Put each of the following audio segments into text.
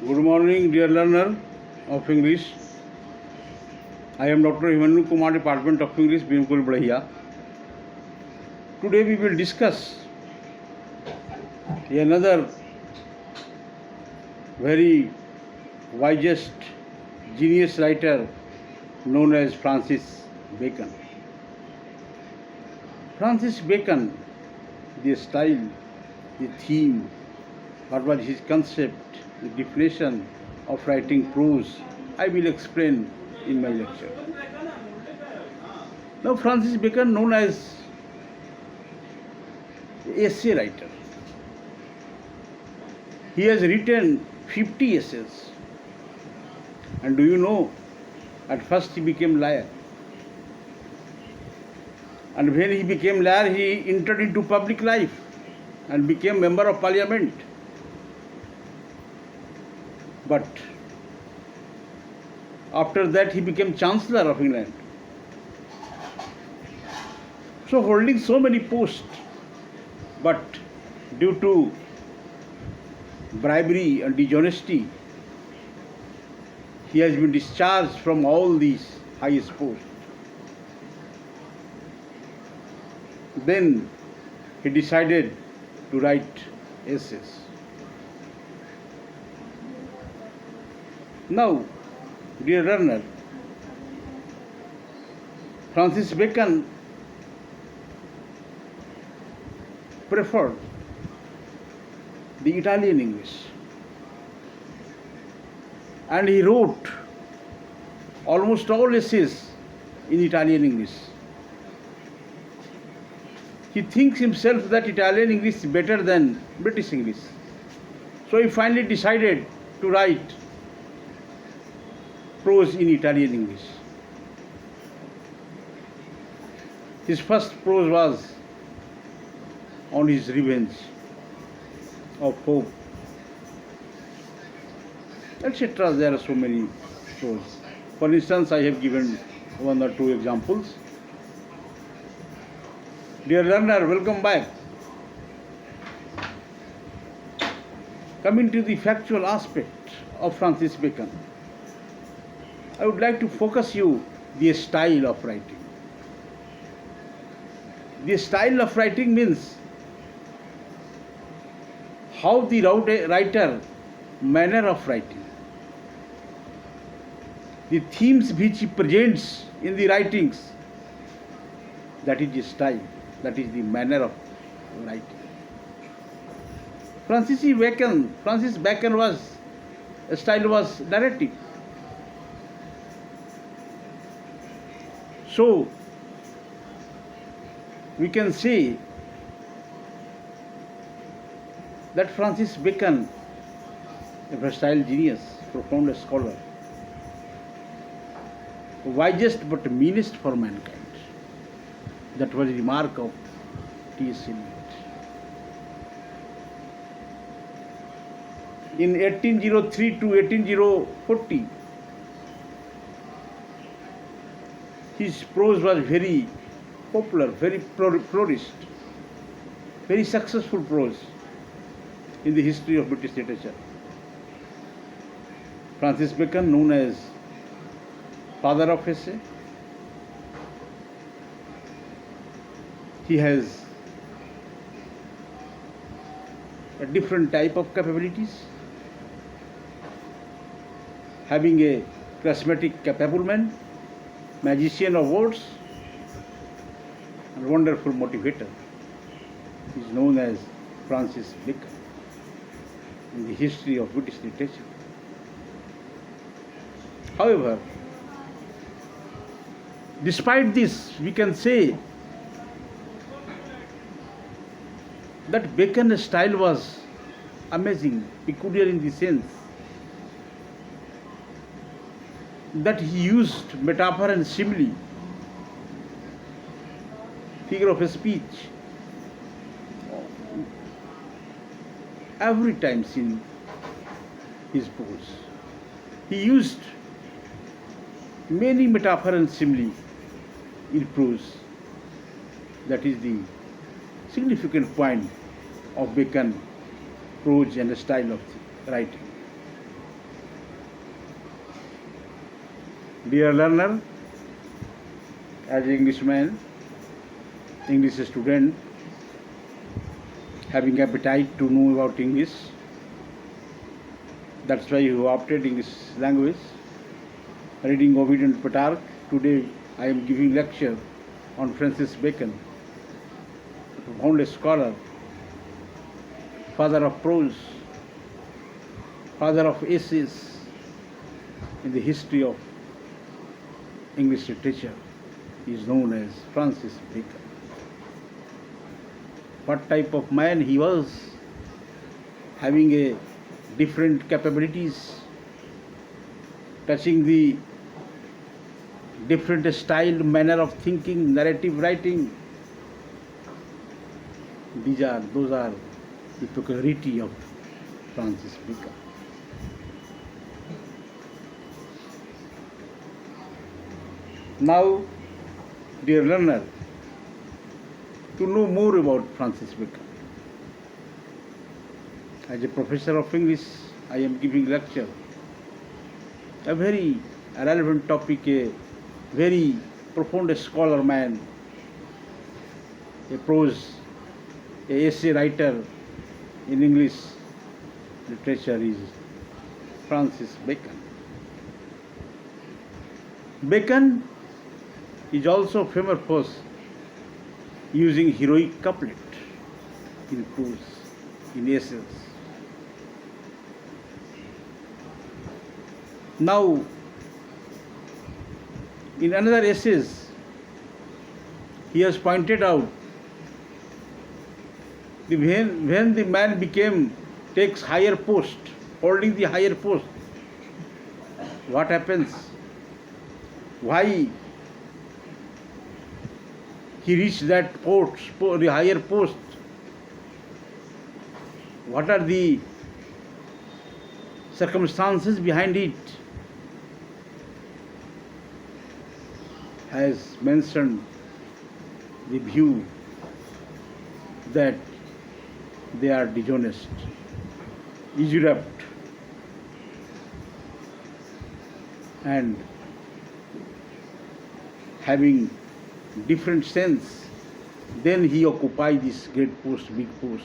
Good morning, dear learner of English. I am Dr. Abhimanyu, Department of English, Barhiya. Today we will discuss another very wisest genius writer known as Francis Bacon. Francis Bacon, the style, the theme, what was his concept, the definition of writing prose, I will explain in my lecture. Now, Francis Bacon, known as essay writer, he has written 50 essays. And do you know, at first he became liar. And when he became liar, he entered into public life and became member of parliament. But after that, he became Chancellor of England. So holding so many posts, but due to bribery and dishonesty, he has been discharged from all these highest posts. Then he decided to write essays. Now, dear learner, Francis Bacon preferred the Italian English, and he wrote almost all essays in Italian English. He thinks himself that Italian English is better than British English. So he finally decided to write prose in Italian English. His first prose was on his revenge, of hope, etc. There are so many prose. For instance, I have given one or two examples. Dear learner, welcome back. Coming to the factual aspect of Francis Bacon, I would like to focus you the style of writing. The style of writing means how the writer, manner of writing, the themes which he presents in the writings, that is the style, that is the manner of writing. Francis Bacon style was narrative. So, we can say that Francis Bacon, a versatile genius, profound scholar, wisest but meanest for mankind. That was the remark of T.S. Eliot. In 1803 to 1840, his prose was very popular, very flourished, very successful prose in the history of British literature. Francis Bacon, known as father of essay, he has a different type of capabilities, having a charismatic capable man, magician of words, and wonderful motivator. He is known as Francis Bacon in the history of British literature. However, despite this, we can say that Bacon's style was amazing, peculiar in the sense that he used metaphor and simile, figure of speech, every time in his prose. He used many metaphor and simile in prose. That is the significant point of Bacon prose and style of writing. Dear learner, as an Englishman, English student, having appetite to know about English, that's why you opted English language. Reading Ovid and Plutarch. Today I am giving lecture on Francis Bacon, a profound scholar, father of prose, father of essays in the history of English literature. He is known as Francis Bacon. What type of man he was, having a different capabilities, touching the different style, manner of thinking, narrative writing. Those are the peculiarity of Francis Bacon. Now, dear learner, to know more about Francis Bacon, as a professor of English, I am giving lecture. A very relevant topic, a very profound scholar man, a prose, a essay writer in English literature is Francis Bacon. Bacon is also famous for using heroic couplet in prose, in essays. Now, in another essays, he has pointed out when the man takes higher post, holding the higher post, what happens? Why he reached that post, the higher post? What are the circumstances behind it? Has mentioned the view that they are dishonest, usurped, and having different sense, then he occupy this great post, big post.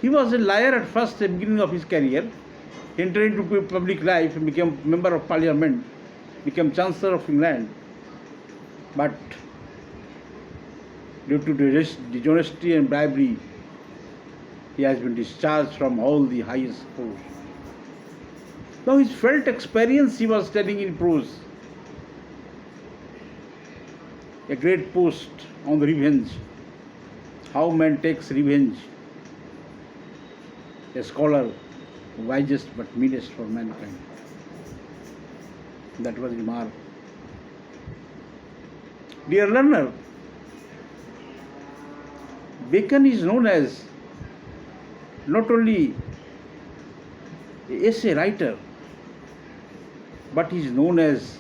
He was a liar at first, at the beginning of his career. He entered into public life and became member of parliament, became Chancellor of England. But due to dishonesty and bribery, he has been discharged from all the highest posts. Now his felt experience he was telling in prose. A great post on revenge. How man takes revenge. A scholar, wisest but meanest for mankind. That was remark. Dear learner, Bacon is known as not only an essay writer, but he is known as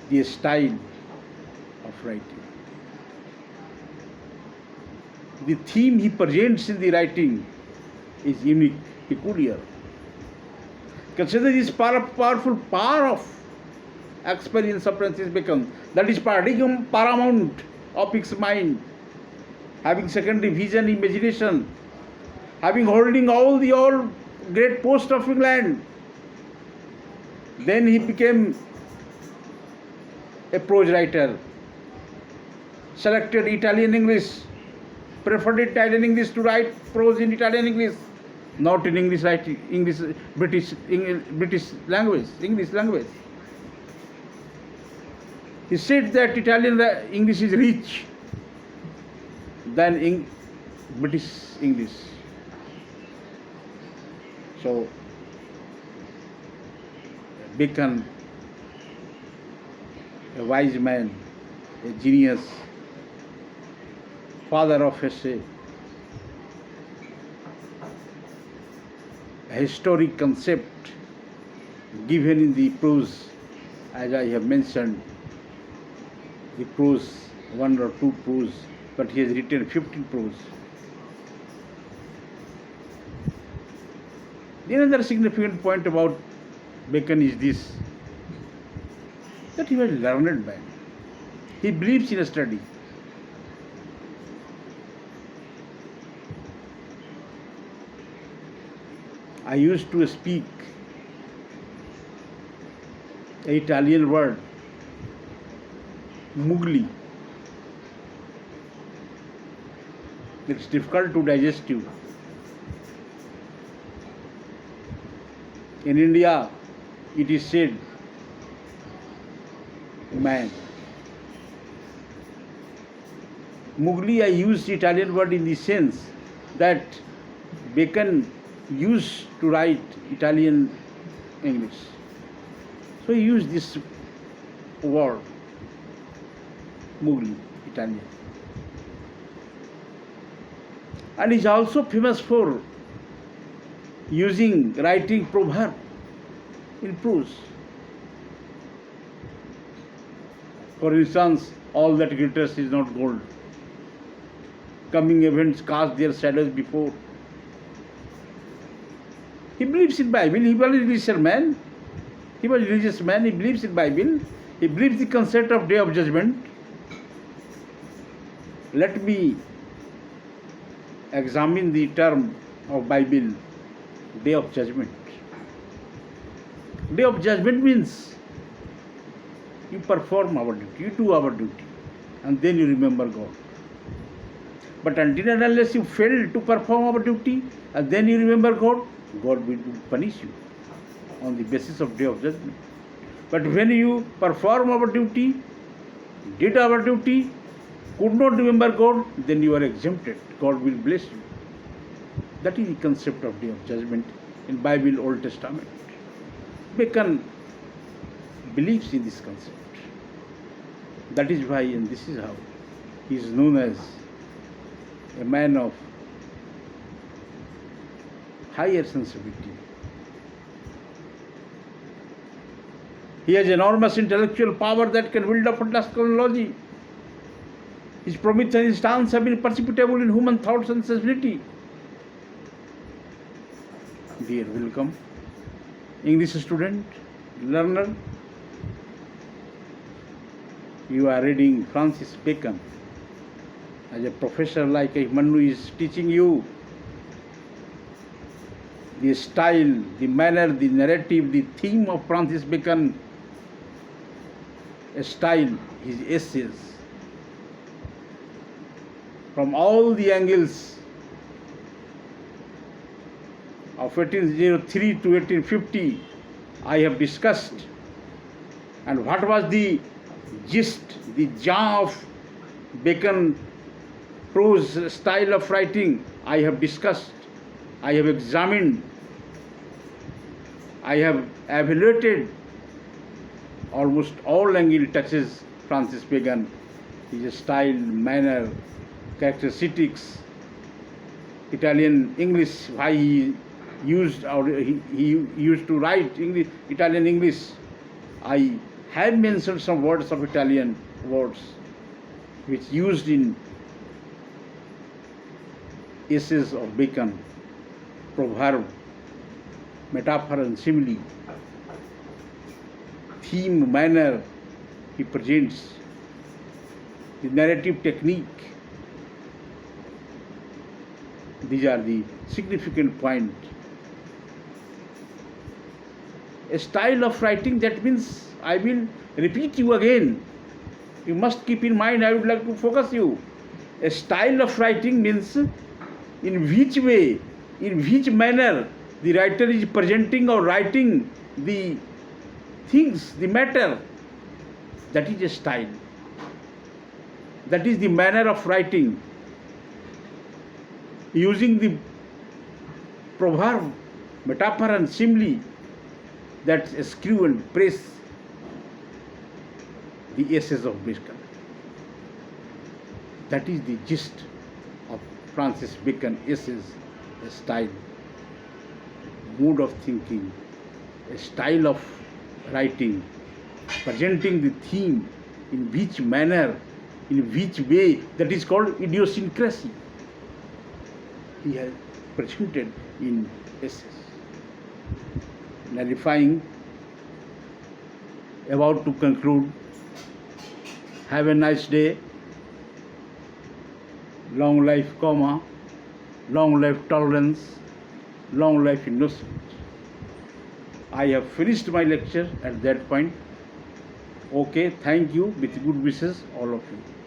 the style of writing. The theme he presents in the writing is unique, peculiar. Consider this powerful power of experience of Francis Bacon, that is paradigm paramount of his mind, having secondary vision, imagination, having holding all great posts of England. Then he became a prose writer, selected Italian English, preferred Italian English to write prose in Italian English, not in English writing, British language, English language. He said that Italian English is rich than British English. So Bacon, a wise man, a genius, father of essay, a historic concept given in the prose, as I have mentioned, the prose, one or two prose, but he has written 15 prose. The another significant point about Bacon is this, that he was a learned man. He believes in study. I used to speak an Italian word, mugli. It's difficult to digest you. In India, it is said, man. Mugli, I use Italian word in the sense that Bacon used to write Italian English. So he used this word, mugli, Italian. And he's also famous for writing proverb in prose. For instance, all that glitters is not gold. Coming events cast their shadows before. He believes in Bible. He was a religious man. He believes in Bible. He believes the concept of Day of Judgment. Let me examine the term of Bible, Day of Judgment. Day of Judgment means you perform our duty, you do our duty, and then you remember God. But until and unless you fail to perform our duty, and then you remember God, God will punish you on the basis of Day of Judgment. But when you perform our duty, did our duty, could not remember God, then you are exempted. God will bless you. That is the concept of Day of Judgment in Bible, Old Testament. Bacon believes in this concept. That is why, and this is how, he is known as a man of higher sensibility. He has enormous intellectual power that can build up fantastic knowledge. His Promethean stance have been perceptible in human thoughts and sensibility. Dear, welcome. English student, learner, you are reading Francis Bacon. As a professor like Abhimanyu is teaching you the style, the manner, the narrative, the theme of Francis Bacon, style, his essays. From all the angles of 1803 to 1850, I have discussed. And what was the gist, the germ of Bacon prose style of writing, I have discussed, I have examined, I have evaluated. Almost all angle touches Francis Bacon, his style, manner, characteristics, Italian English, why he used to write English, Italian English. I have mentioned some words of Italian words which used in essays of Bacon, proverb, metaphor and simile, theme, manner he presents, the narrative technique. These are the significant points. A style of writing, that means, I will repeat you again. You must keep in mind, I would like to focus you. A style of writing means in which way, in which manner the writer is presenting or writing the things, the matter. That is a style. That is the manner of writing. Using the proverb, metaphor and simile that screw and press the essays of Bacon. That is the gist of Francis Bacon essays, a style, mode of thinking, a style of writing, presenting the theme, in which manner, in which way, that is called idiosyncrasy. He has presented in essays, narrating about to conclude. Have a nice day. Long life, comma, long life tolerance, long life innocence. I have finished my lecture at that point. Okay, thank you. With good wishes, all of you.